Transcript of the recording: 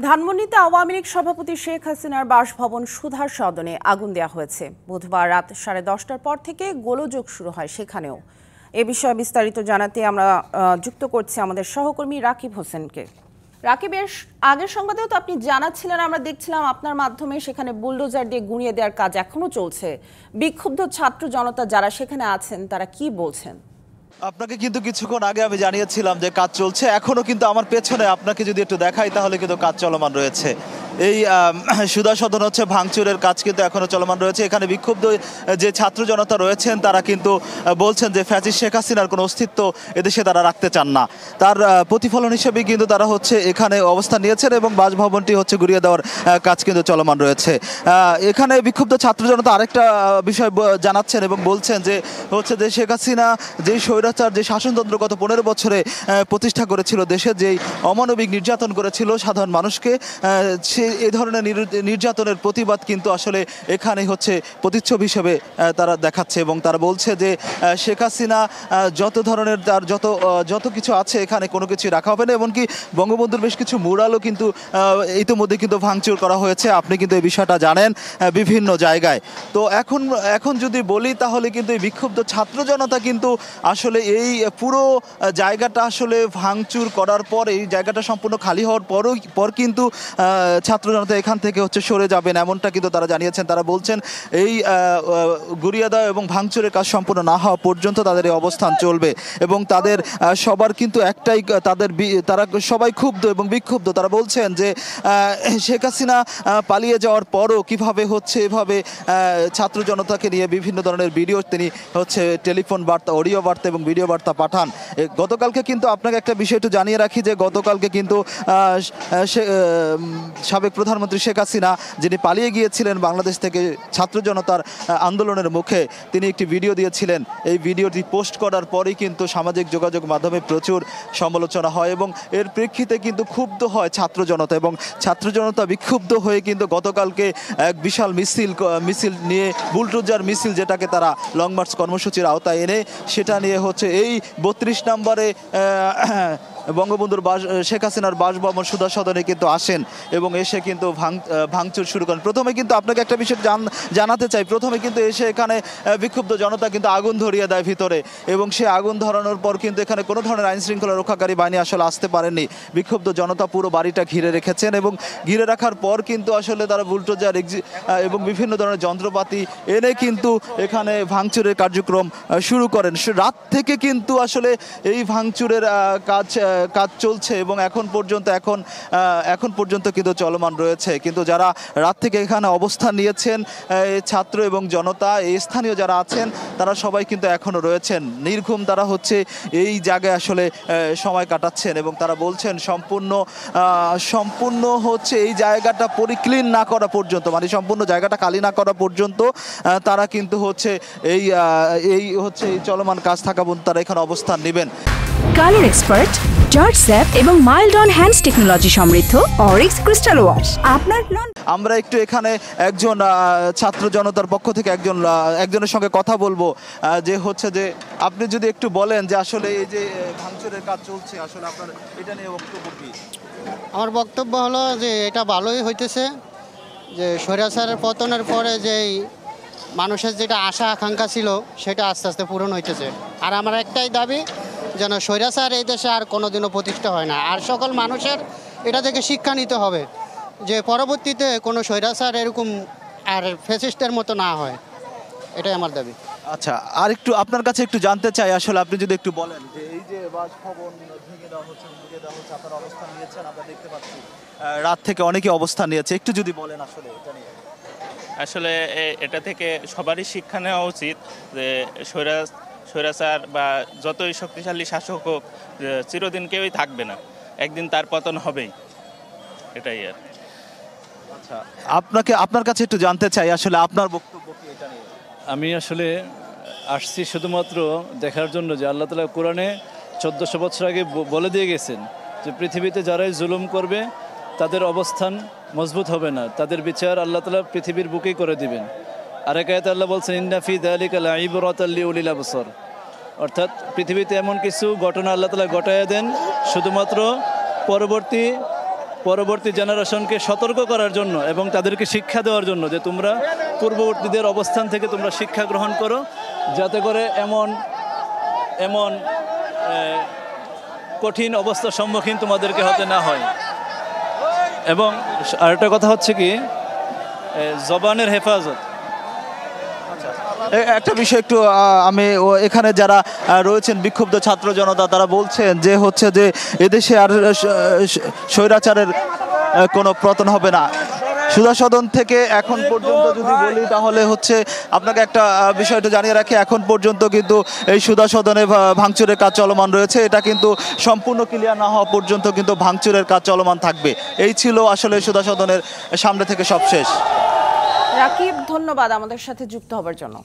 ধানমন্ডিতে আওয়ামী লীগ সভাপতি শেখ হাসিনার বাসভবন সুধার সদনে আগুন দেওয়া হয়েছে। বুধবার রাত 10:30টার পর থেকে গোলযোগ শুরু হয় সেখানেও। এ বিষয়ে বিস্তারিত জানাতে আমরা যুক্ত করছি আমাদের সহকর্মী রাকিব হোসেনকে। রাকিবের আগের সংবাদেও তো আপনি জানাচ্ছিলেন, আমরা দেখছিলাম আপনার মাধ্যমে সেখানে বুলডোজার দিয়ে গুঁড়িয়ে দেওয়ার কাজ এখনো চলছে। বিক্ষুব্ধ ছাত্র জনতা যারা সেখানে আছেন তারা কি বলছেন? আপনাকে কিন্তু কিছুক্ষণ আগে আমি জানিয়েছিলাম যে কাজ চলছে, এখনো কিন্তু আমার পেছনে আপনাকে যদি একটু দেখাই তাহলে কিন্তু কাজ চলমান রয়েছে। এই সুধা সদন হচ্ছে ভাঙচুরের কাজ কিন্তু এখনো চলমান রয়েছে। এখানে বিক্ষুব্ধ যে ছাত্র জনতা রয়েছেন তারা কিন্তু বলছেন যে ফ্যাসিস্ট শেখ হাসিনার কোনো অস্তিত্ব এদেশে তারা রাখতে চান না। তার প্রতিফলন হিসেবে কিন্তু তারা হচ্ছে এখানে অবস্থান নিয়েছেন এবং বাসভবনটি হচ্ছে গুঁড়িয়ে দেওয়ার কাজ কিন্তু চলমান রয়েছে। এখানে বিক্ষুব্ধ ছাত্র জনতা আরেকটা বিষয় জানাচ্ছেন এবং বলছেন যে হচ্ছে যে শেখ হাসিনা যেই স্বৈরাচার যে শাসনতন্ত্র গত 15 বছরে প্রতিষ্ঠা করেছিল, দেশে যেই অমানবিক নির্যাতন করেছিল সাধারণ মানুষকে, এই ধরনের নির্যাতনের প্রতিবাদ কিন্তু আসলে এখানে হচ্ছে প্রতিচ্ছবি হিসেবে তারা দেখাচ্ছে। এবং তারা বলছে যে শেখ হাসিনা যত ধরনের তার যত কিছু আছে এখানে কোনো কিছু রাখা হবে না। এমনকি বঙ্গবন্ধুর বেশ কিছু মুরালও কিন্তু ইতিমধ্যে কিন্তু ভাঙচুর করা হয়েছে। আপনি কিন্তু এই বিষয়টা জানেন বিভিন্ন জায়গায়। তো এখন যদি বলি তাহলে কিন্তু এই বিক্ষুব্ধ ছাত্র জনতা কিন্তু আসলে এই পুরো জায়গাটা আসলে ভাঙচুর করার পর এই জায়গাটা সম্পূর্ণ খালি হওয়ার পর কিন্তু ছাত্র জনতা এখান থেকে হচ্ছে সরে যাবেন, এমনটা কিন্তু তারা জানিয়েছেন। তারা বলছেন এই গুঁড়িয়ে দেওয়া এবং ভাঙচুরের কাজ সম্পূর্ণ না হওয়া পর্যন্ত তাদের এই অবস্থান চলবে। এবং তাদের সবার কিন্তু একটাই, তারা সবাই ক্ষুব্ধ এবং বিক্ষুব্ধ। তারা বলছেন যে শেখ হাসিনা পালিয়ে যাওয়ার পরও কিভাবে হচ্ছে এভাবে ছাত্র জনতাকে নিয়ে বিভিন্ন ধরনের ভিডিও তিনি হচ্ছে টেলিফোন বার্তা, অডিও বার্তা এবং ভিডিও বার্তা পাঠান। গতকালকে কিন্তু আপনাকে একটা বিষয় একটু জানিয়ে রাখি যে গতকালকে কিন্তু সাবেক প্রধানমন্ত্রী শেখ হাসিনা, যিনি পালিয়ে গিয়েছিলেন বাংলাদেশ থেকে ছাত্র জনতার আন্দোলনের মুখে, তিনি একটি ভিডিও দিয়েছিলেন। এই ভিডিওটি পোস্ট করার পরেই কিন্তু সামাজিক যোগাযোগ মাধ্যমে প্রচুর সমালোচনা হয় এবং এর প্রেক্ষিতে কিন্তু ক্ষুব্ধ হয় ছাত্র জনতা। এবং ছাত্র জনতা বিক্ষুব্ধ হয়ে কিন্তু গতকালকে এক বিশাল মিছিল নিয়ে, বুলডোজার মিছিল যেটাকে তারা লং মার্চ কর্মসূচির আওতায় এনে, সেটা নিয়ে হচ্ছে এই 32 নম্বরে বঙ্গবন্ধুর শেখ হাসিনার বাসভবন সুধা সদনে কিন্তু আসেন এবং এসে কিন্তু ভাঙচুর শুরু করেন। প্রথমে কিন্তু আপনাকে একটা বিষয় জানাতে চাই, প্রথমে কিন্তু এসে এখানে বিক্ষুব্ধ জনতা কিন্তু আগুন ধরিয়ে দেয় ভিতরে, এবং সে আগুন ধরানোর পর কিন্তু এখানে কোনো ধরনের আইন শৃঙ্খলা রক্ষাকারী বাহিনী আসলে আসতে পারেননি। বিক্ষুব্ধ জনতা পুরো বাড়িটা ঘিরে রেখেছেন এবং ঘিরে রাখার পর কিন্তু আসলে তারা বুলডোজার এবং বিভিন্ন ধরনের যন্ত্রপাতি এনে কিন্তু এখানে ভাঙচুরের কার্যক্রম শুরু করেন। রাত থেকে কিন্তু আসলে এই ভাঙচুরের কাজ চলছে এবং এখন পর্যন্ত কিন্তু চলমান রয়েছে। কিন্তু যারা রাত থেকে এখানে অবস্থান নিয়েছেন, ছাত্র এবং জনতা, এই স্থানীয় যারা আছেন, তারা সবাই কিন্তু এখনো রয়েছেন নির্ঘুম। তারা হচ্ছে এই জায়গায় আসলে সময় কাটাচ্ছেন এবং তারা বলছেন সম্পূর্ণ হচ্ছে এই জায়গাটা পরিক্লিন না করা পর্যন্ত, মানে সম্পূর্ণ জায়গাটা খালি না করা পর্যন্ত তারা কিন্তু হচ্ছে এই চলমান কাজ থাকা পর্যন্ত তারা এখানে অবস্থান নেবেন। কালার এক্সপার্ট, জর্জ স্যাপ এবং মাইল্ড অন হ্যান্ডস টেকনোলজি সমৃদ্ধ অরিক্স ক্রিস্টাল ওয়াশ। আমরা একটু এখানে একজন ছাত্র জনতার পক্ষ থেকে একজনের সঙ্গে কথা বলবো, যে হচ্ছে যে আপনি যদি একটু বলেন যে আসলে এই যে ভাঙচুরের কাজ চলছে, আসলে আপনার এটা নিয়ে বক্তব্য কি? আমার বক্তব্য হলো যে এটা ভালোই হইতেছে, যে স্বৈরাচারের পতনের পরে যেই মানুষের যেটা আশা আকাঙ্ক্ষা ছিল সেটা আস্তে আস্তে পূরণ হইতেছে। আর আমার একটাই দাবি, যেন স্বৈরাচার এই দেশে আর কোনোদিনও প্রতিষ্ঠা হয় না। আর সকল মানুষের এটা থেকে শিক্ষা নিতে হবে যে পরবর্তীতে কোনো স্বৈরাচার এরকম আর ফ্যাসিস্টের মতো না হয়, এটাই আমার দাবি। আচ্ছা, আর একটু আপনার কাছে একটু জানতে চাই, আসলে আপনি যদি একটু বলেন যে এই যে বাসভবন ভেঙে দেওয়া হচ্ছে, আপনার অবস্থান নিয়েছেন, আমরা দেখতে পাচ্ছি রাত থেকে অনেকে অবস্থান নিয়েছে, একটু যদি বলেন আসলে এটা নিয়ে। আসলে এটা থেকে সবারই শিক্ষা নেওয়া উচিত যে স্বৈরাচার বা যতই শক্তিশালী শাসক হোক চিরদিন কেউই থাকবে না, একদিন তার পতন হবেই, এটাই আর। আচ্ছা, আপনার কাছে একটু জানতে চাই আসলে আপনার বক্তব্য কি এটা নিয়ে? আমি আসলে আসছি শুধুমাত্র দেখার জন্য যে আল্লাহ তাআলা কোরআনে 1400 বছর আগে বলে দিয়ে গেছেন যে পৃথিবীতে যারাই জুলুম করবে তাদের অবস্থান মজবুত হবে না, তাদের বিচার আল্লাহ তাআলা পৃথিবীর বুকেই করে দিবেন। আরেক আয়াতে আল্লাহ বলছেন ইন্না ফি যালিকা লাইবরাতাল লিউলিল আবসার, অর্থাৎ পৃথিবীতে এমন কিছু ঘটনা আল্লাহ তাআলা ঘটাইয়া দেন শুধুমাত্র পরবর্তী পরবর্তী জেনারেশনকে সতর্ক করার জন্য এবং তাদেরকে শিক্ষা দেওয়ার জন্য যে তোমরা পূর্ববর্তীদের অবস্থান থেকে তোমরা শিক্ষা গ্রহণ করো, যাতে করে এমন কঠিন অবস্থার সম্মুখীন তোমাদেরকে হতে না হয়। এবং আরেকটা কথা হচ্ছে কি, জবানের হেফাজত। একটা বিষয় একটু আমি এখানে যারা রয়েছেন বিক্ষুব্ধ ছাত্র জনতা, তারা বলছেন যে হচ্ছে যে এদেশে আর স্বৈরাচারের কোনো পতন হবে না। সুধা সদন থেকে এখন পর্যন্ত যদি বলি তাহলে হচ্ছে আপনাকে একটা বিষয় একটু জানিয়ে রাখি, এখন পর্যন্ত কিন্তু এই সুধা সদনে ভাঙচুরের কাজ চলমান রয়েছে। এটা কিন্তু সম্পূর্ণ ক্লিয়ার না হওয়া পর্যন্ত কিন্তু ভাঙচুরের কাজ চলমান থাকবে। এই ছিল আসলে সুধা সদনের সামনে থেকে সব শেষ। রাকিব, ধন্যবাদ আমাদের সাথে যুক্ত হবার জন্য।